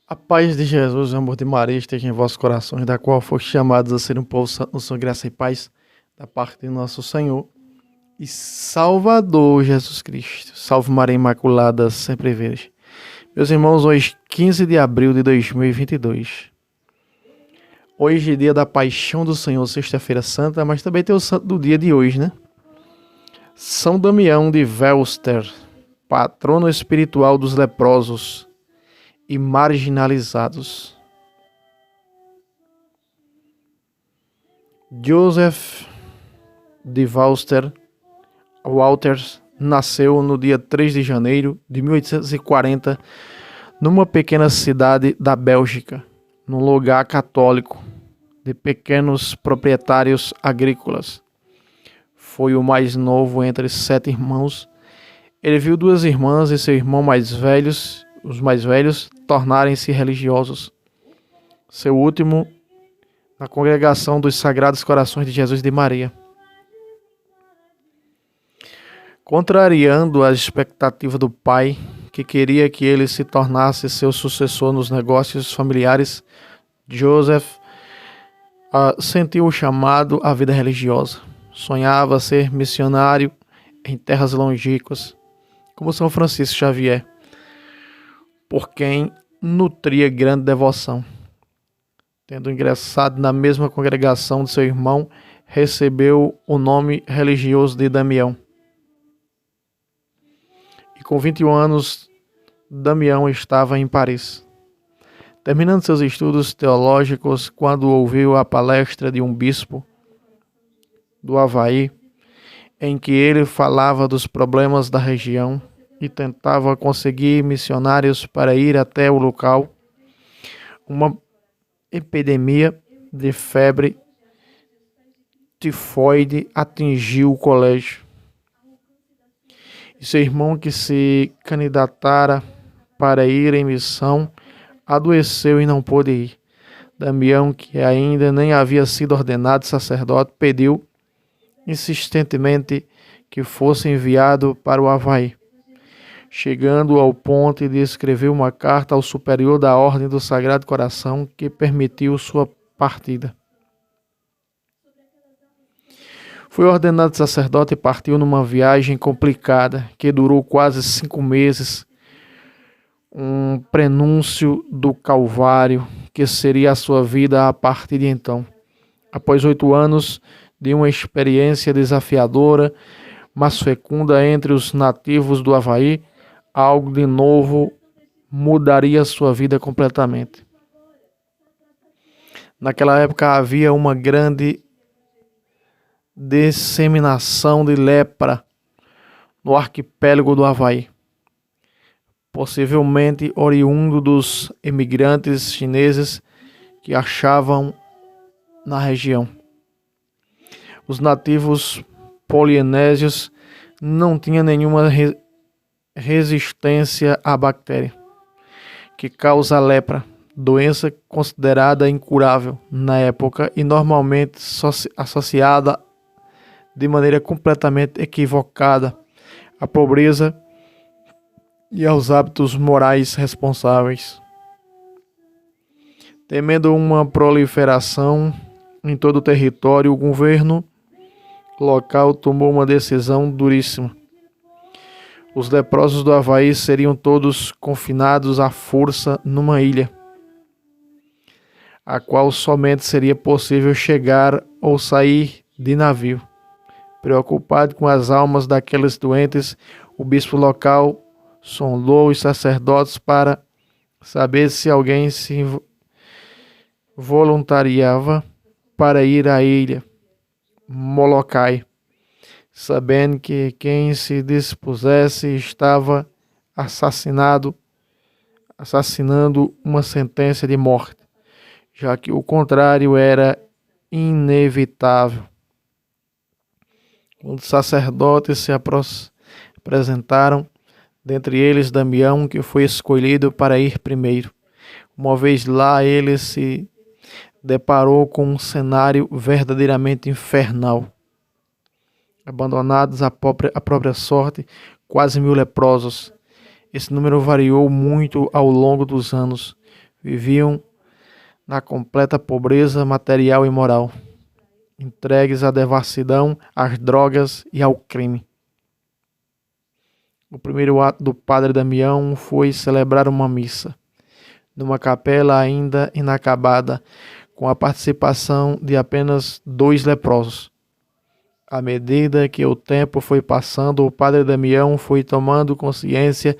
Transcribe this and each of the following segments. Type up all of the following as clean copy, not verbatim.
A paz de Jesus e o amor de Maria esteja em vossos corações, da qual foste chamados a ser um povo santo, sua graça e paz, da parte de nosso Senhor e Salvador Jesus Cristo. Salve Maria Imaculada, sempre virgem. Meus irmãos, hoje 15 de abril de 2022. Hoje é dia da Paixão do Senhor, sexta-feira santa, mas também tem o santo do dia de hoje, né? São Damião de Welster, patrono espiritual dos leprosos e marginalizados. Joseph de Walters nasceu no dia 3 de janeiro de 1840 numa pequena cidade da Bélgica, num lugar católico de pequenos proprietários agrícolas. Foi o mais novo entre 7 irmãos. Ele viu 2 irmãs e seu irmão os mais velhos, tornarem-se religiosos. Seu último, na congregação dos Sagrados Corações de Jesus e de Maria. Contrariando as expectativas do pai, que queria que ele se tornasse seu sucessor nos negócios familiares, Joseph sentiu o chamado à vida religiosa. Sonhava ser missionário em terras longínquas, como São Francisco Xavier, por quem nutria grande devoção. Tendo ingressado na mesma congregação de seu irmão, recebeu o nome religioso de Damião. E com 21 anos, Damião estava em Paris, terminando seus estudos teológicos, quando ouviu a palestra de um bispo do Havaí, em que ele falava dos problemas da região e tentava conseguir missionários para ir até o local. Uma epidemia de febre tifoide atingiu o colégio. E seu irmão, que se candidatara para ir em missão, adoeceu e não pôde ir. Damião, que ainda nem havia sido ordenado sacerdote, pediu insistentemente que fosse enviado para o Havaí, chegando ao ponto de escrever uma carta ao superior da Ordem do Sagrado Coração, que permitiu sua partida. Foi ordenado sacerdote e partiu numa viagem complicada, que durou quase 5 meses, um prenúncio do Calvário, que seria a sua vida a partir de então. Após 8 anos de uma experiência desafiadora, mas fecunda entre os nativos do Havaí, algo de novo mudaria sua vida completamente. Naquela época havia uma grande disseminação de lepra no arquipélago do Havaí, possivelmente oriundo dos imigrantes chineses que achavam na região. Os nativos polinésios não tinham nenhuma resistência à bactéria que causa a lepra, doença considerada incurável na época e normalmente associada de maneira completamente equivocada à pobreza e aos hábitos morais responsáveis. Temendo uma proliferação em todo o território, o governo local tomou uma decisão duríssima. Os leprosos do Havaí seriam todos confinados à força numa ilha, a qual somente seria possível chegar ou sair de navio. Preocupado com as almas daqueles doentes, o bispo local sondou os sacerdotes para saber se alguém se voluntariava para ir à ilha Molokai, sabendo que quem se dispusesse estava assassinando uma sentença de morte, já que o contrário era inevitável. Quando os sacerdotes se apresentaram, dentre eles Damião, que foi escolhido para ir primeiro. Uma vez lá, ele se deparou com um cenário verdadeiramente infernal. Abandonados à própria sorte, quase 1000 leprosos. Esse número variou muito ao longo dos anos. viviam na completa pobreza material e moral, entregues à devassidão, às drogas e ao crime. O primeiro ato do padre Damião foi celebrar uma missa, numa capela ainda inacabada, com a participação de apenas 2 leprosos. À medida que o tempo foi passando, o padre Damião foi tomando consciência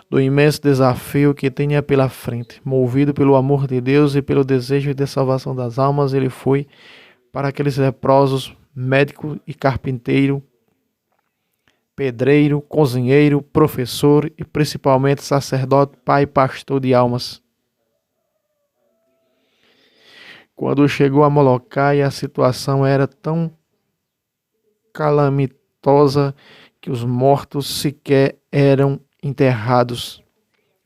do imenso desafio que tinha pela frente. Movido pelo amor de Deus e pelo desejo de salvação das almas, ele foi para aqueles leprosos, médico e carpinteiro, pedreiro, cozinheiro, professor e principalmente sacerdote, pai e pastor de almas. Quando chegou a Molokai, a situação era tão calamitosa que os mortos sequer eram enterrados.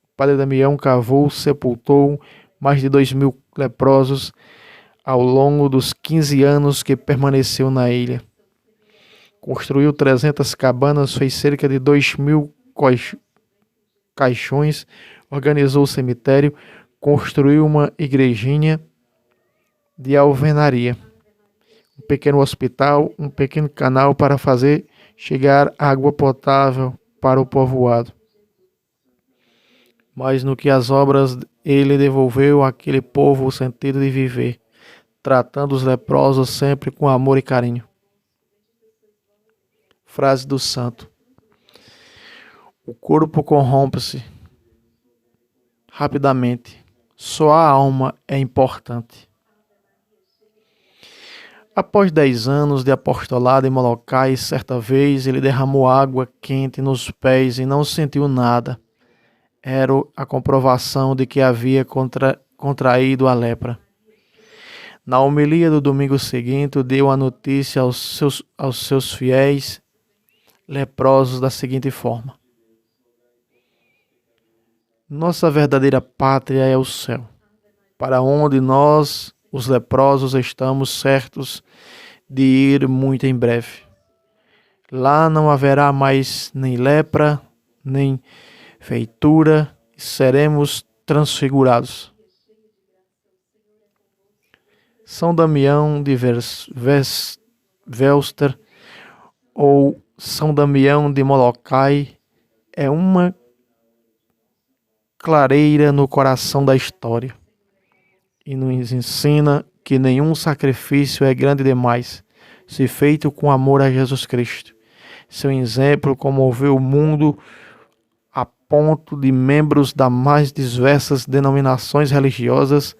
O padre Damião cavou, sepultou mais de 2.000 leprosos ao longo dos 15 anos que permaneceu na ilha. Construiu 300 cabanas, fez cerca de 2.000 caixões, organizou o cemitério, construiu uma igrejinha de alvenaria, um pequeno hospital, um pequeno canal para fazer chegar água potável para o povoado. Mas no que as obras ele devolveu àquele povo o sentido de viver, tratando os leprosos sempre com amor e carinho. Frase do santo: o corpo corrompe-se rapidamente, só a alma é importante. Após 10 anos de apostolado em Molokai, certa vez ele derramou água quente nos pés e não sentiu nada. Era a comprovação de que havia contraído a lepra. Na homilia do domingo seguinte, deu a notícia aos seus fiéis leprosos da seguinte forma: nossa verdadeira pátria é o céu, para onde nós, os leprosos, estamos certos de ir muito em breve. Lá não haverá mais nem lepra, nem feitura, e seremos transfigurados. São Damião de Velster ou São Damião de Molokai é uma clareira no coração da história e nos ensina que nenhum sacrifício é grande demais se feito com amor a Jesus Cristo. Seu exemplo comoveu o mundo a ponto de membros das mais diversas denominações religiosas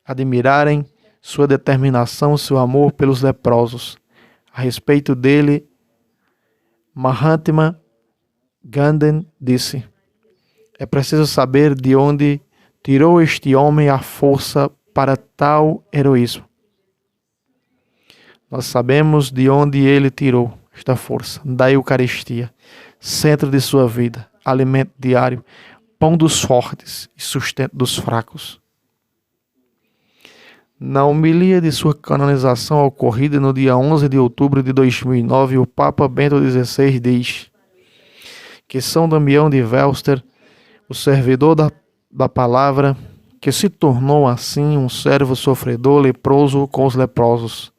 admirarem sua determinação, seu amor pelos leprosos. A respeito dele, Mahatma Gandhi disse: é preciso saber de onde tirou este homem a força para tal heroísmo. Nós sabemos de onde ele tirou esta força, da Eucaristia, centro de sua vida, alimento diário, pão dos fortes e sustento dos fracos. Na homilia de sua canonização ocorrida no dia 11 de outubro de 2009, o Papa Bento XVI diz que São Damião de Velster, o servidor da palavra, que se tornou assim um servo sofredor leproso com os leprosos,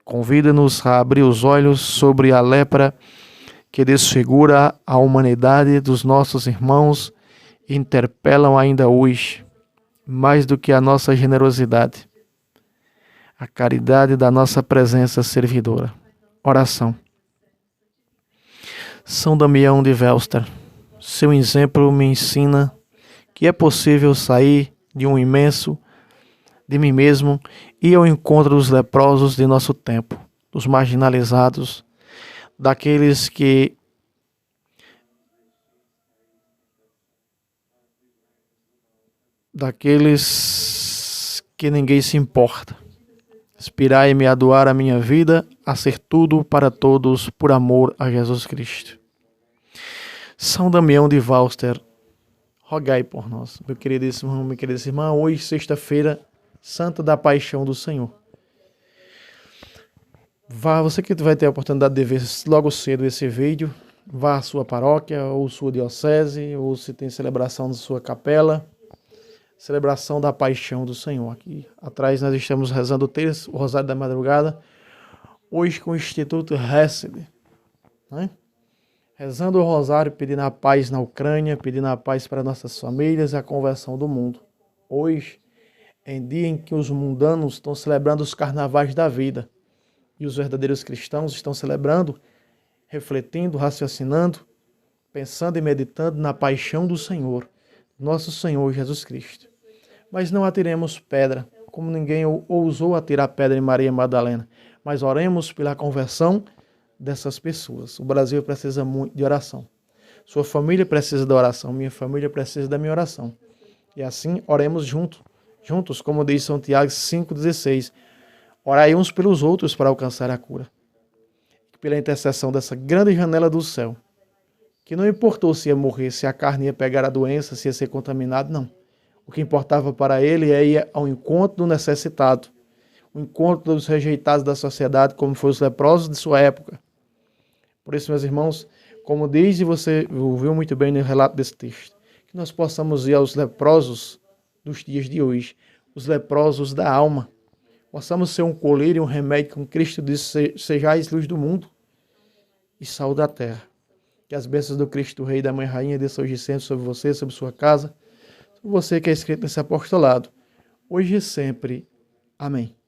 convida-nos a abrir os olhos sobre a lepra que desfigura a humanidade dos nossos irmãos e interpelam ainda hoje, mais do que a nossa generosidade, a caridade da nossa presença servidora. Oração. São Damião de Velster, seu exemplo me ensina que é possível sair de mim mesmo e ir ao encontro dos leprosos de nosso tempo, dos marginalizados, daqueles que ninguém se importa. Inspirai-me a doar a minha vida, a ser tudo para todos por amor a Jesus Cristo. São Damião de Velster, rogai por nós. Meu queridíssimo irmão, minha queridíssima irmã, hoje, sexta-feira, Santa da Paixão do Senhor. Você que vai ter a oportunidade de ver logo cedo esse vídeo, vá à sua paróquia, ou sua diocese, ou se tem celebração na sua capela, celebração da paixão do Senhor. Aqui atrás nós estamos rezando o terço, o Rosário da Madrugada, hoje com o Instituto Hesed, né? Rezando o Rosário, pedindo a paz na Ucrânia, pedindo a paz para nossas famílias e a conversão do mundo. Hoje, em dia em que os mundanos estão celebrando os carnavais da vida, e os verdadeiros cristãos estão celebrando, refletindo, raciocinando, pensando e meditando na paixão do Senhor, nosso Senhor Jesus Cristo. Mas não atiremos pedra, como ninguém ousou atirar pedra em Maria Madalena, mas oremos pela conversão dessas pessoas. O Brasil precisa muito de oração. Sua família precisa da oração, minha família precisa da minha oração. E assim, oremos juntos, como diz São Tiago 5,16. Orai uns pelos outros para alcançar a cura. Pela intercessão dessa grande janela do céu, que não importou se ia morrer, se a carne ia pegar a doença, se ia ser contaminado, não. O que importava para ele é ir ao encontro do necessitado, o encontro dos rejeitados da sociedade, como foram os leprosos de sua época. Por isso, meus irmãos, como diz e você ouviu muito bem no relato desse texto, que nós possamos ir aos leprosos dos dias de hoje, os leprosos da alma. Possamos ser um colírio e um remédio, como Cristo disse, sejais luz do mundo e sal da terra. Que as bênçãos do Cristo Rei e da Mãe Rainha desçam hoje sempre sobre você, sobre sua casa, sobre você que é inscrito nesse apostolado, hoje e sempre. Amém.